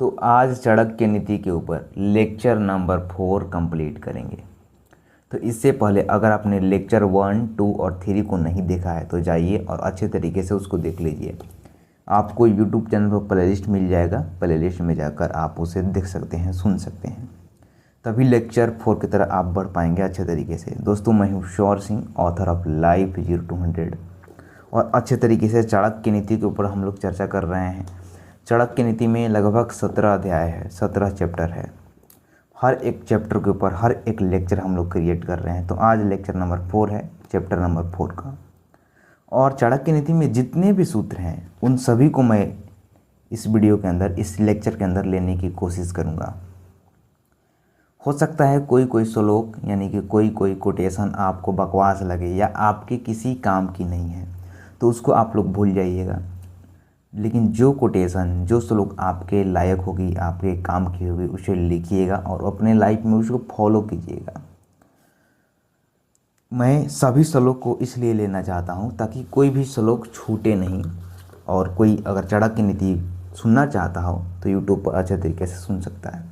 तो आज चाणक्य नीति के ऊपर लेक्चर नंबर 4 कंप्लीट करेंगे। तो इससे पहले अगर आपने लेक्चर 1, 2 और 3 को नहीं देखा है तो जाइए और अच्छे तरीके से उसको देख लीजिए। आपको यूट्यूब चैनल पर प्लेलिस्ट मिल जाएगा, प्लेलिस्ट में जाकर आप उसे देख सकते हैं, सुन सकते हैं, तभी लेक्चर 4 की तरह आप बढ़ पाएंगे अच्छे तरीके से। दोस्तों, मैं हूँ शौर सिंह, ऑथर ऑफ लाइफ 0200, और अच्छे तरीके से चाणक्य नीति के ऊपर हम लोग चर्चा कर रहे हैं। चाणक्य नीति में लगभग 17 अध्याय है, 17 चैप्टर है। हर एक चैप्टर के ऊपर हर एक लेक्चर हम लोग क्रिएट कर रहे हैं। तो आज लेक्चर नंबर 4 है, चैप्टर नंबर 4 का। और चाणक्य नीति में जितने भी सूत्र हैं उन सभी को मैं इस वीडियो के अंदर, इस लेक्चर के अंदर लेने की कोशिश करूँगा। हो सकता है कोई कोई श्लोक यानी कि कोई कोई कोटेशन आपको बकवास लगे या आपके किसी काम की नहीं है, तो उसको आप लोग भूल जाइएगा। लेकिन जो कोटेशन, जो श्लोक आपके लायक होगी, आपके काम की होगी, उसे लिखिएगा और अपने लाइफ में उसको फॉलो कीजिएगा। मैं सभी श्लोक को इसलिए लेना चाहता हूँ ताकि कोई भी श्लोक छूटे नहीं। और कोई अगर चाणक्य नीति सुनना चाहता हो तो यूट्यूब पर अच्छे तरीके से सुन सकता है।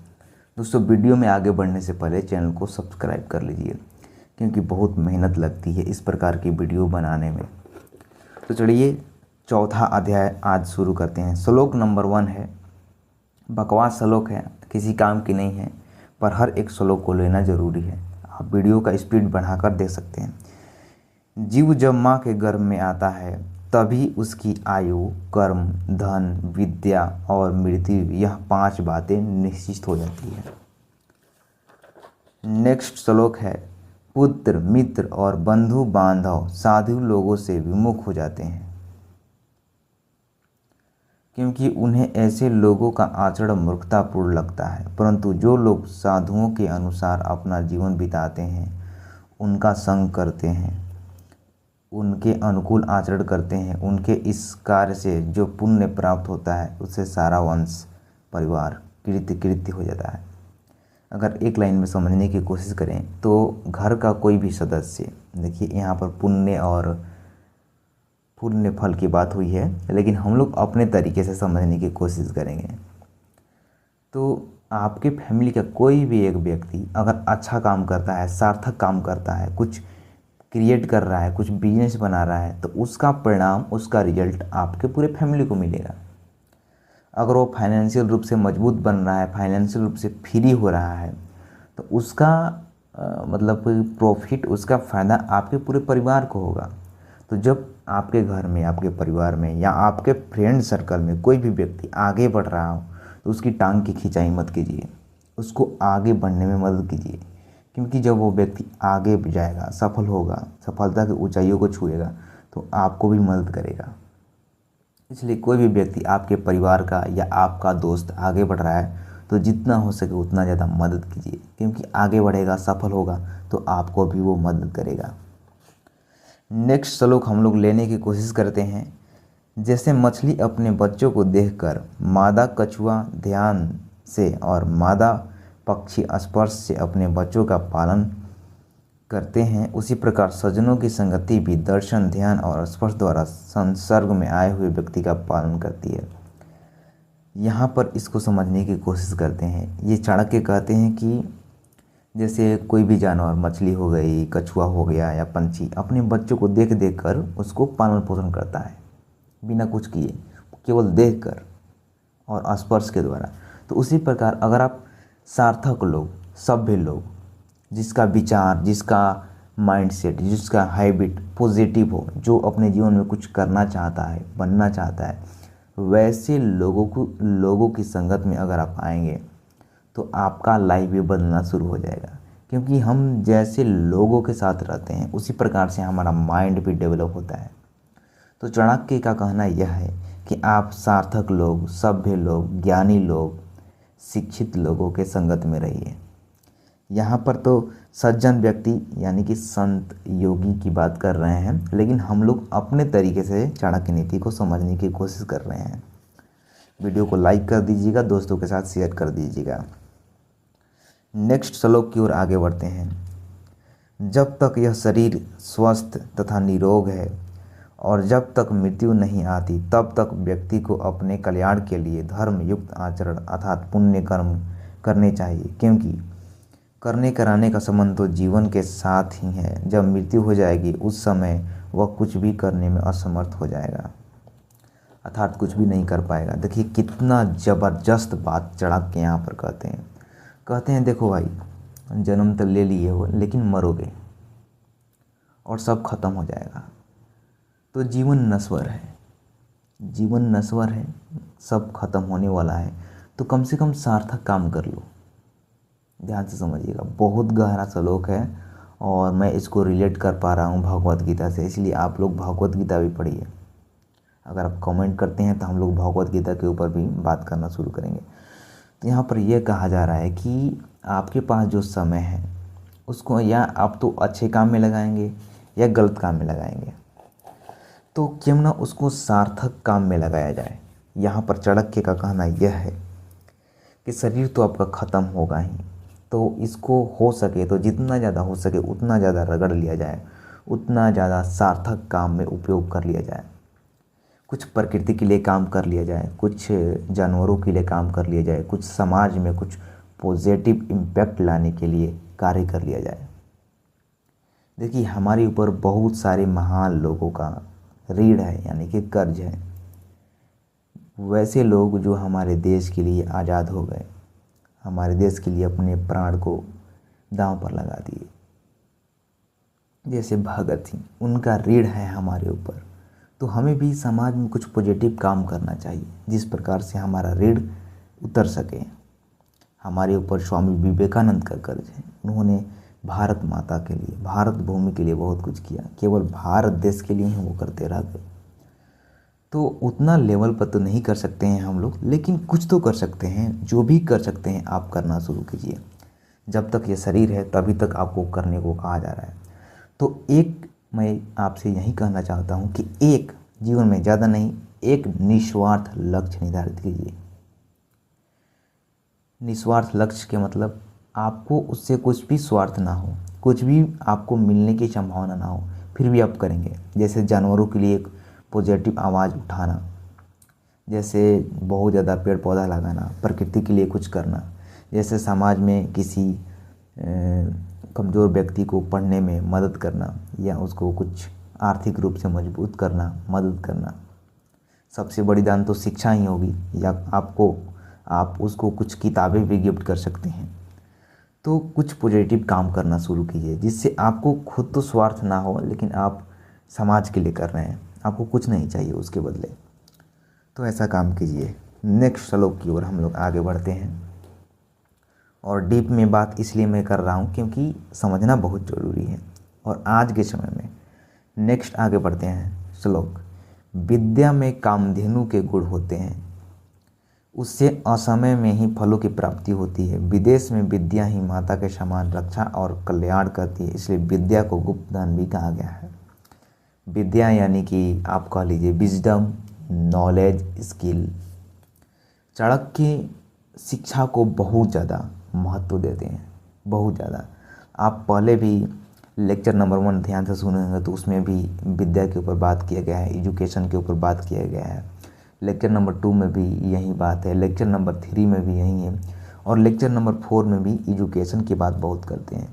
दोस्तों, वीडियो में आगे बढ़ने से पहले चैनल को सब्सक्राइब कर लीजिए, क्योंकि बहुत मेहनत लगती है इस प्रकार की वीडियो बनाने में। तो चलिए चौथा अध्याय आज शुरू करते हैं। श्लोक नंबर 1 है, बकवास श्लोक है, किसी काम की नहीं है, पर हर एक श्लोक को लेना ज़रूरी है। आप वीडियो का स्पीड बढ़ाकर देख सकते हैं। जीव जब माँ के गर्भ में आता है तभी उसकी आयु, कर्म, धन, विद्या और मृत्यु, यह 5 बातें निश्चित हो जाती है। नेक्स्ट श्लोक है, पुत्र, मित्र और बंधु बांधव साधु लोगों से विमुख हो जाते हैं, क्योंकि उन्हें ऐसे लोगों का आचरण मूर्खतापूर्ण लगता है। परंतु जो लोग साधुओं के अनुसार अपना जीवन बिताते हैं, उनका संग करते हैं, उनके अनुकूल आचरण करते हैं, उनके इस कार्य से जो पुण्य प्राप्त होता है उससे सारा वंश परिवार कृत्य हो जाता है। अगर एक लाइन में समझने की कोशिश करें तो घर का कोई भी सदस्य, देखिए यहाँ पर पुण्य और पुण्य फल की बात हुई है, लेकिन हम लोग अपने तरीके से समझने की कोशिश करेंगे। तो आपके फैमिली का कोई भी एक व्यक्ति अगर अच्छा काम करता है, सार्थक काम करता है, कुछ क्रिएट कर रहा है, कुछ बिजनेस बना रहा है, तो उसका परिणाम, उसका रिजल्ट आपके पूरे फैमिली को मिलेगा। अगर वो फाइनेंशियल रूप से मजबूत बन रहा है, फाइनेंशियल रूप से फ्री हो रहा है, तो उसका मतलब प्रॉफिट, उसका फ़ायदा आपके पूरे परिवार को होगा। तो जब आपके घर में, आपके परिवार में या आपके फ्रेंड सर्कल में कोई भी व्यक्ति आगे बढ़ रहा हो तो उसकी टांग की खिंचाई मत कीजिए, उसको आगे बढ़ने में मदद कीजिए। क्योंकि जब वो व्यक्ति आगे जाएगा, सफल होगा, सफलता की ऊंचाइयों को छुएगा, तो आपको भी मदद करेगा। इसलिए कोई भी व्यक्ति आपके परिवार का या आपका दोस्त आगे बढ़ रहा है तो जितना हो सके उतना ज़्यादा मदद कीजिए, क्योंकि आगे बढ़ेगा, सफल होगा तो आपको भी वो मदद करेगा। नेक्स्ट श्लोक हम लोग लेने की कोशिश करते हैं। जैसे मछली अपने बच्चों को देखकर मादा कछुआ ध्यान से और मादा पक्षी स्पर्श से अपने बच्चों का पालन करते हैं, उसी प्रकार सज्जनों की संगति भी दर्शन, ध्यान और स्पर्श द्वारा संसर्ग में आए हुए व्यक्ति का पालन करती है। यहाँ पर इसको समझने की कोशिश करते हैं। ये चाणक्य कहते हैं कि जैसे कोई भी जानवर, मछली हो गई, कछुआ हो गया या पंछी, अपने बच्चों को देख देख कर उसको पालन पोषण करता है, बिना कुछ किए, केवल देख कर और स्पर्श के द्वारा। तो उसी प्रकार अगर आप सार्थक लोग, सभ्य लोग, जिसका विचार, जिसका माइंडसेट, जिसका हैबिट पॉजिटिव हो, जो अपने जीवन में कुछ करना चाहता है, बनना चाहता है, वैसे लोगों की संगत में अगर आप आएंगे तो आपका लाइफ भी बदलना शुरू हो जाएगा। क्योंकि हम जैसे लोगों के साथ रहते हैं उसी प्रकार से हमारा माइंड भी डेवलप होता है। तो चाणक्य का कहना यह है कि आप सार्थक लोग, सभ्य लोग, ज्ञानी लोग, शिक्षित लोगों के संगत में रहिए। यहाँ पर तो सज्जन व्यक्ति यानी कि संत, योगी की बात कर रहे हैं, लेकिन हम लोग अपने तरीके से चाणक्य नीति को समझने की कोशिश कर रहे हैं। वीडियो को लाइक कर दीजिएगा, दोस्तों के साथ शेयर कर दीजिएगा। नेक्स्ट श्लोक की ओर आगे बढ़ते हैं। जब तक यह शरीर स्वस्थ तथा निरोग है और जब तक मृत्यु नहीं आती तब तक व्यक्ति को अपने कल्याण के लिए धर्म युक्त आचरण अर्थात पुण्य कर्म करने चाहिए, क्योंकि करने कराने का संबंध तो जीवन के साथ ही है। जब मृत्यु हो जाएगी उस समय वह कुछ भी करने में असमर्थ हो जाएगा, अर्थात कुछ भी नहीं कर पाएगा। देखिए कितना ज़बरदस्त बात चढ़ा के यहाँ पर कहते हैं देखो भाई, जन्म तो ले लिए हो लेकिन मरोगे और सब खत्म हो जाएगा। तो जीवन नश्वर है, जीवन नश्वर है, सब खत्म होने वाला है, तो कम से कम सार्थक काम कर लो। ध्यान से समझिएगा, बहुत गहरा श्लोक है और मैं इसको रिलेट कर पा रहा हूँ भगवत गीता से, इसलिए आप लोग भगवत गीता भी पढ़िए। अगर आप कमेंट करते हैं तो हम लोग भगवत गीता के ऊपर भी बात करना शुरू करेंगे। तो यहाँ पर यह कहा जा रहा है कि आपके पास जो समय है उसको या आप तो अच्छे काम में लगाएंगे या गलत काम में लगाएंगे, तो क्यों ना उसको सार्थक काम में लगाया जाए। यहाँ पर चाणक्य का कहना यह है कि शरीर तो आपका ख़त्म होगा ही, तो इसको हो सके तो जितना ज़्यादा हो सके उतना ज़्यादा रगड़ लिया जाए, उतना ज़्यादा सार्थक काम में उपयोग कर लिया जाए। कुछ प्रकृति के लिए काम कर लिया जाए, कुछ जानवरों के लिए काम कर लिया जाए, कुछ समाज में कुछ पॉजिटिव इम्पैक्ट लाने के लिए कार्य कर लिया जाए। देखिए हमारे ऊपर बहुत सारे महान लोगों का ऋण है, यानी कि कर्ज है। वैसे लोग जो हमारे देश के लिए आज़ाद हो गए, हमारे देश के लिए अपने प्राण को दांव पर लगा दिए, जैसे भगत सिंह, उनका ऋण है हमारे ऊपर। तो हमें भी समाज में कुछ पॉजिटिव काम करना चाहिए जिस प्रकार से हमारा ऋण उतर सके। हमारे ऊपर स्वामी विवेकानंद का कर्ज है, उन्होंने भारत माता के लिए, भारत भूमि के लिए बहुत कुछ किया, केवल भारत देश के लिए ही वो करते रह गए। तो उतना लेवल पर तो नहीं कर सकते हैं हम लोग, लेकिन कुछ तो कर सकते हैं। जो भी कर सकते हैं आप करना शुरू कीजिए। जब तक ये शरीर है तभी तक आपको करने को कहा जा रहा है। तो एक मैं आपसे यही कहना चाहता हूँ कि एक जीवन में, ज़्यादा नहीं, एक निस्वार्थ लक्ष्य निर्धारित कीजिए। निस्वार्थ लक्ष्य के मतलब आपको उससे कुछ भी स्वार्थ ना हो, कुछ भी आपको मिलने की संभावना ना हो, फिर भी आप करेंगे। जैसे जानवरों के लिए एक पॉजिटिव आवाज़ उठाना, जैसे बहुत ज़्यादा पेड़ पौधा लगाना, प्रकृति के लिए कुछ करना, जैसे समाज में किसी कमज़ोर व्यक्ति को पढ़ने में मदद करना या उसको कुछ आर्थिक रूप से मजबूत करना, मदद करना। सबसे बड़ी दान तो शिक्षा ही होगी, या आप उसको कुछ किताबें भी गिफ्ट कर सकते हैं। तो कुछ पॉजिटिव काम करना शुरू कीजिए जिससे आपको खुद तो स्वार्थ ना हो, लेकिन आप समाज के लिए कर रहे हैं, आपको कुछ नहीं चाहिए उसके बदले। तो ऐसा काम कीजिए। नेक्स्ट श्लोक की ओर हम लोग आगे बढ़ते हैं, और डीप में बात इसलिए मैं कर रहा हूँ क्योंकि समझना बहुत ज़रूरी है और आज के समय में। नेक्स्ट आगे बढ़ते हैं श्लोक। विद्या में कामधेनु के गुण होते हैं, उससे असमय में ही फलों की प्राप्ति होती है। विदेश में विद्या ही माता के समान रक्षा और कल्याण करती है, इसलिए विद्या को गुप्त धन भी कहा गया है। विद्या यानी कि आप कह लीजिए विजडम, नॉलेज, स्किल। चाणक्य शिक्षा को बहुत ज़्यादा महत्व देते हैं, बहुत ज़्यादा। आप पहले भी लेक्चर नंबर 1 ध्यान से सुनेंगे तो उसमें भी विद्या के ऊपर बात किया गया है, एजुकेशन के ऊपर बात किया गया है। लेक्चर नंबर 2 में भी यही बात है, लेक्चर नंबर 3 में भी यही है, और लेक्चर नंबर 4 में भी एजुकेशन की बात बहुत करते हैं।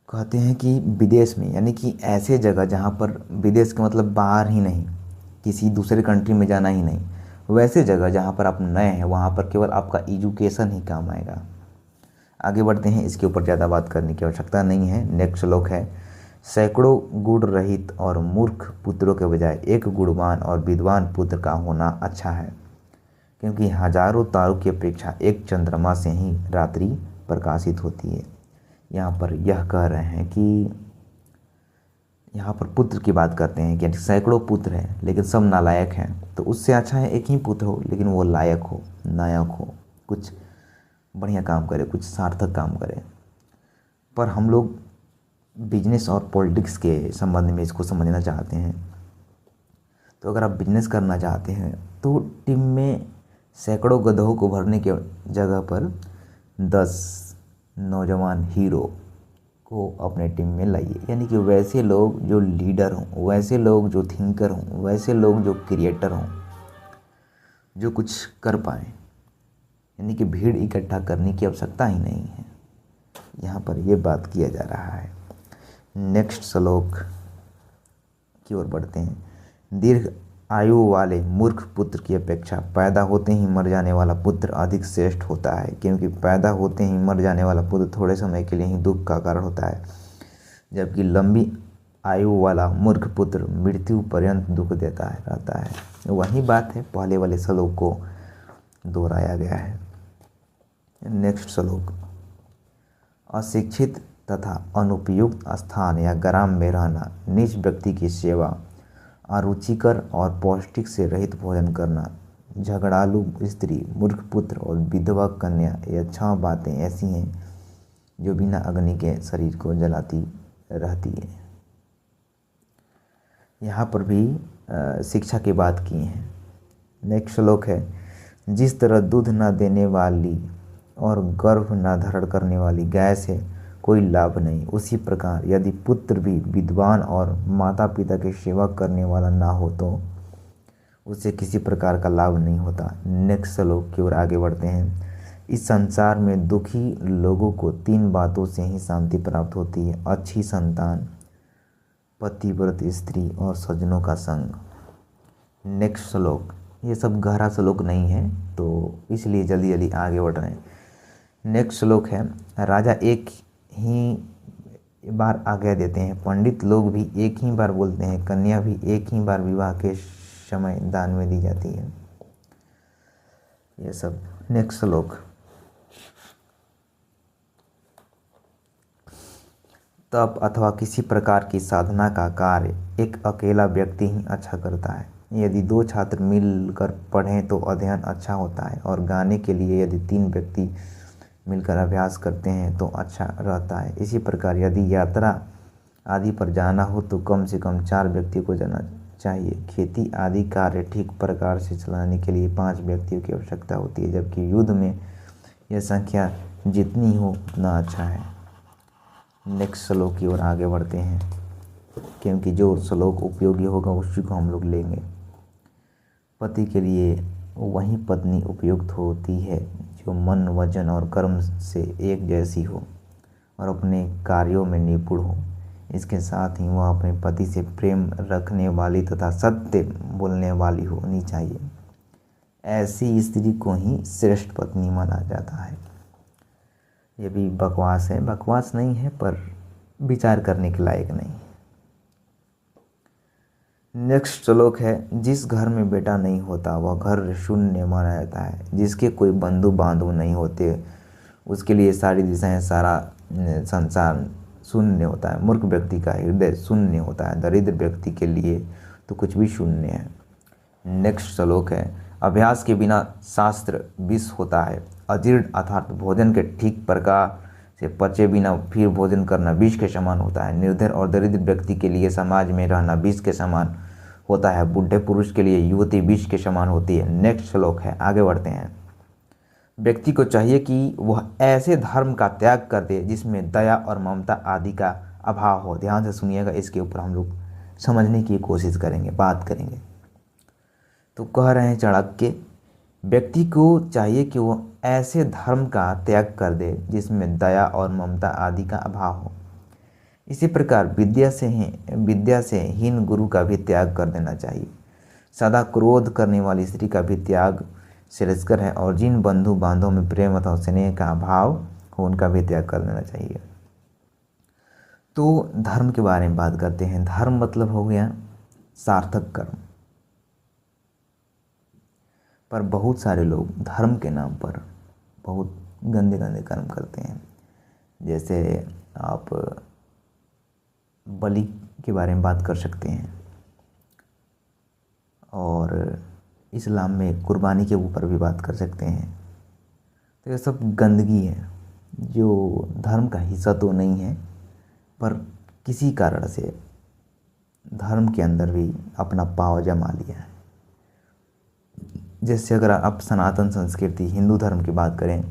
कहते हैं कि विदेश में, यानी कि ऐसे जगह जहाँ पर, विदेश का मतलब बाहर ही नहीं, किसी दूसरे कंट्री में जाना ही नहीं, वैसे जगह जहाँ पर आप नए हैं वहाँ पर केवल आपका एजुकेशन ही काम आएगा। आगे बढ़ते हैं, इसके ऊपर ज़्यादा बात करने की आवश्यकता नहीं है। नेक्स्ट श्लोक है। सैकड़ों गुण रहित और मूर्ख पुत्रों के बजाय एक गुणवान और विद्वान पुत्र का होना अच्छा है, क्योंकि हजारों तारों की अपेक्षा एक चंद्रमा से ही रात्रि प्रकाशित होती है। यहाँ पर यह कह रहे हैं कि यहाँ पर पुत्र की बात करते हैं कि सैकड़ों पुत्र हैं लेकिन सब नालायक हैं, तो उससे अच्छा है एक ही पुत्र हो लेकिन वो लायक हो, नायक हो, कुछ बढ़िया काम करे, कुछ सार्थक काम करे। पर हम लोग बिजनेस और पॉलिटिक्स के संबंध में इसको समझना चाहते हैं। तो अगर आप बिजनेस करना चाहते हैं तो टीम में सैकड़ों गधों को भरने के जगह पर 10 नौजवान हीरो को अपने टीम में लाइए। यानी कि वैसे लोग जो लीडर हों, वैसे लोग जो थिंकर हों, वैसे लोग जो क्रिएटर हों, जो कुछ कर पाएँ। यानी कि भीड़ इकट्ठा करने की आवश्यकता ही नहीं है। यहाँ पर ये बात किया जा रहा है। नेक्स्ट श्लोक की ओर बढ़ते हैं। दीर्घ आयु वाले मूर्ख पुत्र की अपेक्षा पैदा होते ही मर जाने वाला पुत्र अधिक श्रेष्ठ होता है, क्योंकि पैदा होते ही मर जाने वाला पुत्र थोड़े समय के लिए ही दुख का कारण होता है, जबकि लंबी आयु वाला मूर्ख पुत्र मृत्यु पर्यंत दुख देता है रहता है। वही बात है, पहले वाले श्लोक को दोहराया गया है। नेक्स्ट श्लोक। अशिक्षित तथा अनुपयुक्त स्थान या ग्राम में रहना, नीच व्यक्ति की सेवा, अरुचिकर और पौष्टिक से रहित भोजन करना, झगड़ालू स्त्री, मूर्ख पुत्र और विधवा कन्या, ये 6 बातें ऐसी हैं जो बिना अग्नि के शरीर को जलाती रहती है। यहाँ पर भी शिक्षा की बात की है। नेक्स्ट श्लोक है। जिस तरह दूध न देने वाली और गर्भ न धारण करने वाली गाय से कोई लाभ नहीं, उसी प्रकार यदि पुत्र भी विद्वान और माता पिता की सेवा करने वाला ना हो तो उसे किसी प्रकार का लाभ नहीं होता। नेक्स्ट श्लोक की ओर आगे बढ़ते हैं। इस संसार में दुखी लोगों को 3 बातों से ही शांति प्राप्त होती है: अच्छी संतान, पतिव्रत स्त्री और सज्जनों का संग। नेक्स्ट श्लोक। ये सब गहरा श्लोक नहीं है तो इसलिए जल्दी जल्दी आगे बढ़ रहे हैं। नेक्स्ट श्लोक है। राजा एक ही बार आज्ञा देते हैं, पंडित लोग भी एक ही बार बोलते हैं, कन्या भी एक ही बार विवाह के समय दान में दी जाती है। ये सब। नेक्स्ट श्लोक। तप अथवा किसी प्रकार की साधना का कार्य एक अकेला व्यक्ति ही अच्छा करता है। यदि 2 छात्र मिलकर पढ़ें तो अध्ययन अच्छा होता है, और गाने के लिए यदि 3 व्यक्ति मिलकर अभ्यास करते हैं तो अच्छा रहता है। इसी प्रकार यदि यात्रा आदि पर जाना हो तो कम से कम 4 व्यक्तियों को जाना चाहिए। खेती आदि कार्य ठीक प्रकार से चलाने के लिए 5 व्यक्तियों की आवश्यकता होती है, जबकि युद्ध में यह संख्या जितनी हो उतना अच्छा है। नेक्स्ट श्लोक की ओर आगे बढ़ते हैं, क्योंकि जो श्लोक उपयोगी होगा उसी को हम लोग लेंगे। पति के लिए वही पत्नी उपयुक्त होती है जो मन, वचन और कर्म से एक जैसी हो और अपने कार्यों में निपुण हो। इसके साथ ही वह अपने पति से प्रेम रखने वाली तथा सत्य बोलने वाली होनी चाहिए। ऐसी स्त्री को ही श्रेष्ठ पत्नी माना जाता है। ये भी बकवास है, बकवास नहीं है पर विचार करने के लायक नहीं। नेक्स्ट श्लोक है। जिस घर में बेटा नहीं होता वह घर शून्य माना जाता है। जिसके कोई बंधु बांधव नहीं होते उसके लिए सारी दिशाएं, सारा संसार शून्य होता है। मूर्ख व्यक्ति का हृदय शून्य होता है, दरिद्र व्यक्ति के लिए तो कुछ भी शून्य है। नेक्स्ट श्लोक है। अभ्यास के बिना शास्त्र विष होता है। अजीर्ण अर्थात भोजन के ठीक प्रकार से पचे बिना फिर भोजन करना विष के समान होता है। निर्धन और दरिद्र व्यक्ति के लिए समाज में रहना विष के समान होता है। बूढ़े पुरुष के लिए युवती विष के समान होती है। नेक्स्ट श्लोक है, आगे बढ़ते हैं। व्यक्ति को चाहिए कि वह ऐसे धर्म का त्याग कर दे जिसमें दया और ममता आदि का अभाव हो। ध्यान से सुनिएगा, इसके ऊपर हम लोग समझने की कोशिश करेंगे, बात करेंगे। तो कह रहे हैं चाणक्य, व्यक्ति को चाहिए कि वह ऐसे धर्म का त्याग कर दे जिसमें दया और ममता आदि का अभाव हो। इसी प्रकार विद्या से हीन गुरु का भी त्याग कर देना चाहिए। सदा क्रोध करने वाली स्त्री का भी त्याग श्रेयस्कर है, और जिन बंधु बांधवों में प्रेम अथवा स्नेह का अभाव हो उनका भी त्याग कर देना चाहिए। तो धर्म के बारे में बात करते हैं। धर्म मतलब हो गया सार्थक कर्म। पर बहुत सारे लोग धर्म के नाम पर बहुत गंदे गंदे कर्म करते हैं। जैसे आप बलि के बारे में बात कर सकते हैं, और इस्लाम में कुर्बानी के ऊपर भी बात कर सकते हैं। तो ये सब गंदगी है जो धर्म का हिस्सा तो नहीं है, पर किसी कारण से धर्म के अंदर भी अपना पाँव जमा लिया है। जैसे अगर आप सनातन संस्कृति हिंदू धर्म की बात करें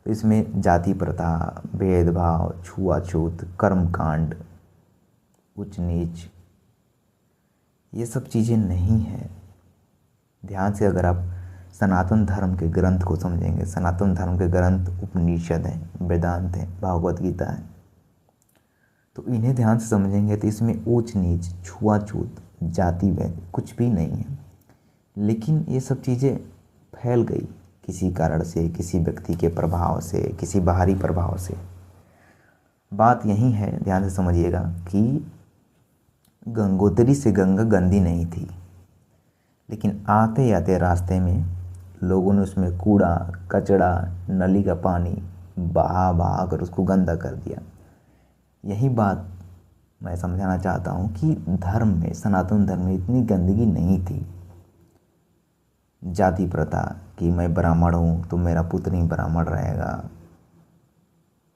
तो इसमें जाति प्रथा, भेदभाव, छुआछूत, कर्मकांड, उच्च नीच, ये सब चीज़ें नहीं है। ध्यान से अगर आप सनातन धर्म के ग्रंथ को समझेंगे, सनातन धर्म के ग्रंथ उपनिषद हैं, वेदांत हैं, भागवत गीता है, तो इन्हें ध्यान से समझेंगे तो इसमें ऊंच नीच, छुआछूत, जाति भेद कुछ भी नहीं है। लेकिन ये सब चीज़ें फैल गई किसी कारण से, किसी व्यक्ति के प्रभाव से, किसी बाहरी प्रभाव से। बात यही है, ध्यान से समझिएगा कि गंगोत्री से गंगा गंदी नहीं थी, लेकिन आते आते रास्ते में लोगों ने उसमें कूड़ा कचड़ा, नली का पानी बहा बहा कर उसको गंदा कर दिया। यही बात मैं समझाना चाहता हूँ कि धर्म में, सनातन धर्म में इतनी गंदगी नहीं थी। जाति प्रथा कि मैं ब्राह्मण हूँ तो मेरा पुत्र ही ब्राह्मण रहेगा,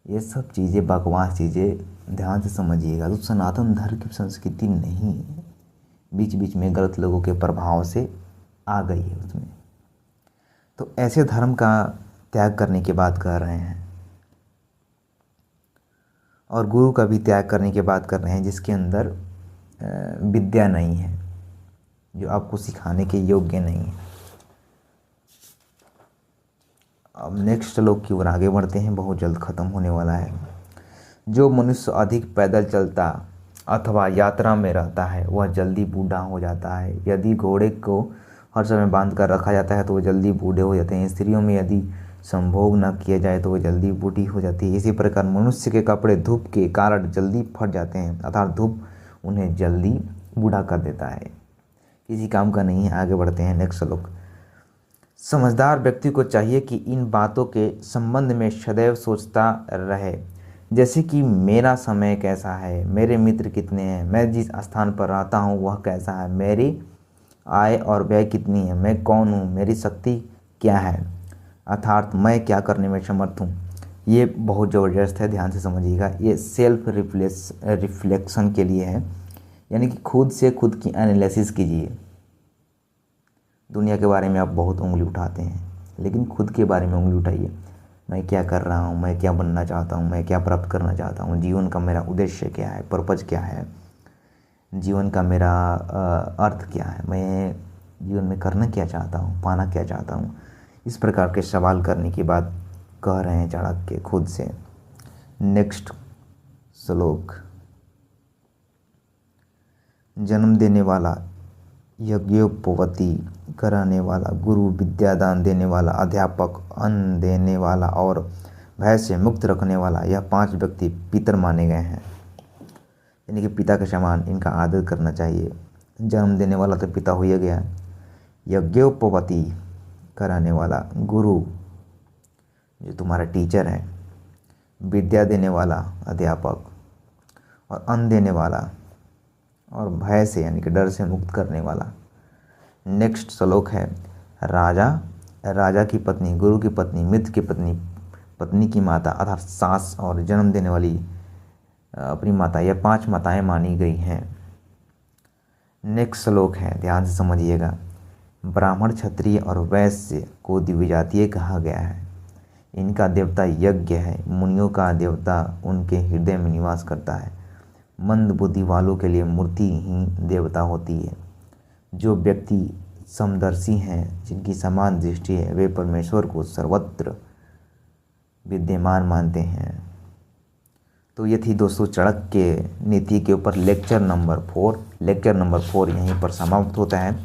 ये सब चीज़ें बकवास चीज़ें, ध्यान से समझिएगा। तो सनातन धर्म की संस्कृति नहीं है, बीच बीच में गलत लोगों के प्रभाव से आ गई है उसमें। तो ऐसे धर्म का त्याग करने की बात कर रहे हैं, और गुरु का भी त्याग करने की बात कर रहे हैं जिसके अंदर विद्या नहीं है, जो आपको सिखाने के योग्य नहीं है। अब नेक्स्ट श्लोक की ओर आगे बढ़ते हैं, बहुत जल्द ख़त्म होने वाला है। जो मनुष्य अधिक पैदल चलता अथवा यात्रा में रहता है वह जल्दी बूढ़ा हो जाता है। यदि घोड़े को हर समय बांध कर रखा जाता है तो वह जल्दी बूढ़े हो जाते हैं। स्त्रियों में यदि संभोग न किया जाए तो वह जल्दी बूढ़ी हो जाती है। इसी प्रकार मनुष्य के कपड़े धूप के कारण जल्दी फट जाते हैं, अर्थात धूप उन्हें जल्दी बूढ़ा कर देता है, किसी काम का नहीं है। आगे बढ़ते हैं, नेक्स्ट श्लोक। समझदार व्यक्ति को चाहिए कि इन बातों के संबंध में सदैव सोचता रहे, जैसे कि मेरा समय कैसा है, मेरे मित्र कितने हैं, मैं जिस स्थान पर रहता हूँ वह कैसा है, मेरी आय और व्यय कितनी है, मैं कौन हूँ, मेरी शक्ति क्या है, अर्थात मैं क्या करने में समर्थ हूँ। ये बहुत ज़बरदस्त है, ध्यान से समझिएगा। ये सेल्फ रिफ्लेक्शन के लिए है, यानी कि खुद से खुद की एनालिसिस कीजिए। दुनिया के बारे में आप बहुत उंगली उठाते हैं, लेकिन खुद के बारे में उंगली उठाइए। मैं क्या कर रहा हूँ, मैं क्या बनना चाहता हूँ, मैं क्या प्राप्त करना चाहता हूँ, जीवन का मेरा उद्देश्य क्या है, पर्पज क्या है, जीवन का मेरा अर्थ क्या है, मैं जीवन में करना क्या चाहता हूँ, पाना क्या चाहता हूँ। इस प्रकार के सवाल करने की बात कह रहे हैं चाणक्य खुद से। नेक्स्ट श्लोक। जन्म देने वाला, यज्ञोपवीति कराने वाला, गुरु, विद्यादान देने वाला, अध्यापक, अन्न देने वाला और भय से मुक्त रखने वाला, यह 5 व्यक्ति पितर माने गए हैं, यानी कि पिता के समान इनका आदर करना चाहिए। जन्म देने वाला तो पिता हो ही गया, यज्ञोपवीति कराने वाला गुरु जो तुम्हारा टीचर है, विद्या देने वाला अध्यापक, और अन्न देने वाला और भय से यानी कि डर से मुक्त करने वाला। नेक्स्ट श्लोक है। राजा, राजा की पत्नी, गुरु की पत्नी, मित्र की पत्नी, पत्नी की माता अर्थात सास और जन्म देने वाली अपनी माता, यह 5 माताएं मानी गई हैं। नेक्स्ट श्लोक है, ध्यान से समझिएगा। ब्राह्मण, क्षत्रिय और वैश्य को द्विजातीय कहा गया है। इनका देवता यज्ञ है। मुनियों का देवता उनके हृदय में निवास करता है। मंद बुद्धि वालों के लिए मूर्ति ही देवता होती है। जो व्यक्ति समदर्शी हैं, जिनकी समान दृष्टि है, वे परमेश्वर को सर्वत्र विद्यमान मानते हैं। तो ये थी दोस्तों चाणक्य नीति के ऊपर लेक्चर नंबर 4। लेक्चर नंबर 4 यहीं पर समाप्त होता है।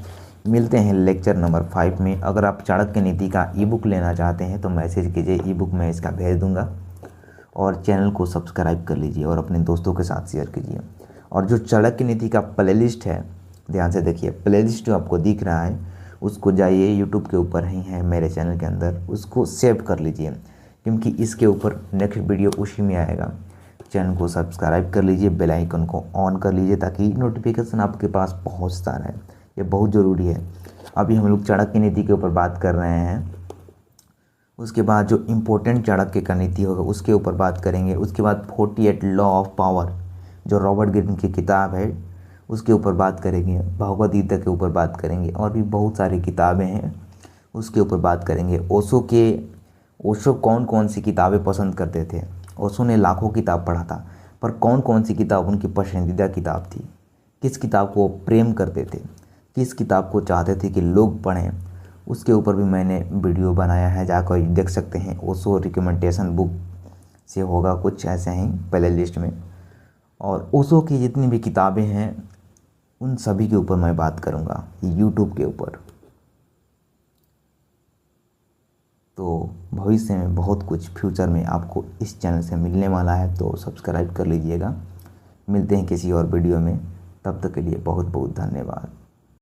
मिलते हैं लेक्चर नंबर 5 में। अगर आप चाणक्य नीति का ई बुक लेना चाहते हैं तो मैसेज कीजिए, ई बुक मैं इसका भेज दूंगा। और चैनल को सब्सक्राइब कर लीजिए और अपने दोस्तों के साथ शेयर कीजिए। और जो चाणक्य नीति का प्लेलिस्ट है, ध्यान से देखिए, प्लेलिस्ट जो आपको दिख रहा है उसको जाइए, यूट्यूब के ऊपर ही है मेरे चैनल के अंदर, उसको सेव कर लीजिए, क्योंकि इसके ऊपर नेक्स्ट वीडियो उसी में आएगा। चैनल को सब्सक्राइब कर लीजिए, बेल आइकन को ऑन कर लीजिए ताकि नोटिफिकेशन आपके पास पहुंचता रहे। ये बहुत ज़रूरी है। अभी हम लोग चाणक्य नीति के ऊपर बात कर रहे हैं, उसके बाद जो इम्पोर्टेंट चाणक्य का नीति होगा उसके ऊपर बात करेंगे। उसके बाद 48 लॉ ऑफ पावर जो रॉबर्ट ग्रीन की किताब है उसके ऊपर बात करेंगे। भगवद गीता के ऊपर बात करेंगे और भी बहुत सारी किताबें हैं उसके ऊपर बात करेंगे। ओशो कौन कौन सी किताबें पसंद करते थे। ओशो ने लाखों किताब पढ़ा था, पर कौन कौन सी किताब उनकी पसंदीदा किताब थी। किस किताब को वो प्रेम करते थे, किस किताब को चाहते थे कि लोग पढ़ें, उसके ऊपर भी मैंने वीडियो बनाया है, जाकर देख सकते हैं। ओशो रिकमेंडेशन बुक से होगा कुछ ऐसे ही प्ले लिस्ट में। और ओशो की जितनी भी किताबें हैं उन सभी के ऊपर मैं बात करूँगा यूट्यूब के ऊपर। तो भविष्य में बहुत कुछ फ्यूचर में आपको इस चैनल से मिलने वाला है, तो सब्सक्राइब कर लीजिएगा। मिलते हैं किसी और वीडियो में, तब तक के लिए बहुत बहुत धन्यवाद।